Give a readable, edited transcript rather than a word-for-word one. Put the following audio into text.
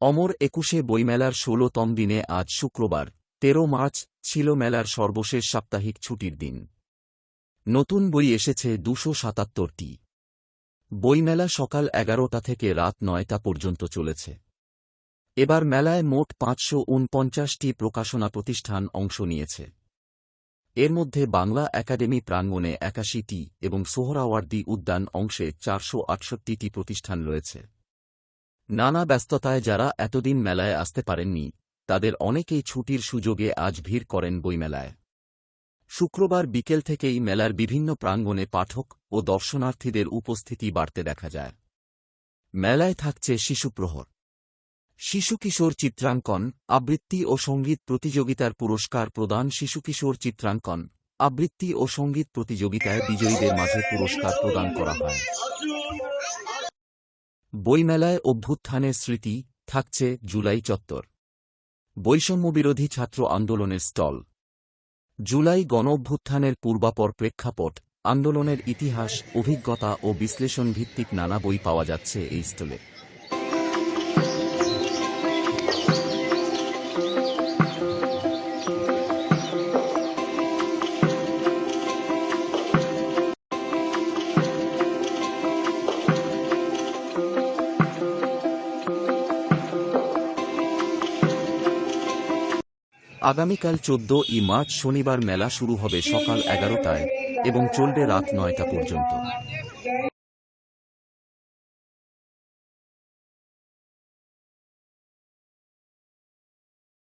অমর একুশে বইমেলার ১৬তম দিনে আজ শুক্রবার ১৩ মার্চ ছিল মেলার সর্বশেষ সাপ্তাহিক ছুটির দিন। নতুন বই এসেছে ২৭৭টি। বইমেলা সকাল ১১টা থেকে রাত ৯টা পর্যন্ত চলেছে। এবার মেলায় মোট ৫৪৯টি প্রকাশনা প্রতিষ্ঠান অংশ নিয়েছে। এর মধ্যে বাংলা একাডেমি প্রাঙ্গণে ৮১টি এবং সোহরাওয়ার্দী উদ্যান অংশে ৪৬৮টি প্রতিষ্ঠান রয়েছে। নানা ব্যস্ততায় যারা এতদিন মেলায় আসতে পারেননি, তাদের অনেকেই ছুটির সুযোগে আজ ভিড় করেন বইমেলায়। শুক্রবার বিকেল থেকেই মেলার বিভিন্ন প্রাঙ্গণে পাঠক ও দর্শনার্থীদের উপস্থিতি বাড়তে দেখা যায়। মেলায় থাকছে শিশুপ্রহর, শিশুকিশোর চিত্রাঙ্কন, আবৃত্তি ও সঙ্গীত প্রতিযোগিতার পুরস্কার প্রদান, শিশুকিশোর চিত্রাঙ্কন, আবৃত্তি ও সঙ্গীত প্রতিযোগিতায় বিজয়ীদের মাঝে পুরস্কার প্রদান করা হয়। বইমেলায় অভ্যুত্থানের স্মৃতি থাকছে জুলাই চত্বর, বৈষম্যবিরোধী ছাত্র আন্দোলনের স্টল, জুলাই গণঅভ্যুত্থানের পূর্বাপর প্রেক্ষাপট, আন্দোলনের ইতিহাস, অভিজ্ঞতা ও বিশ্লেষণ ভিত্তিক নানা বই পাওয়া যাচ্ছে এই স্টলে। আগামীকাল ১৪ই মার্চ শনিবার মেলা শুরু হবে সকাল ১১টায় এবং চলবে রাত ৯টা পর্যন্ত।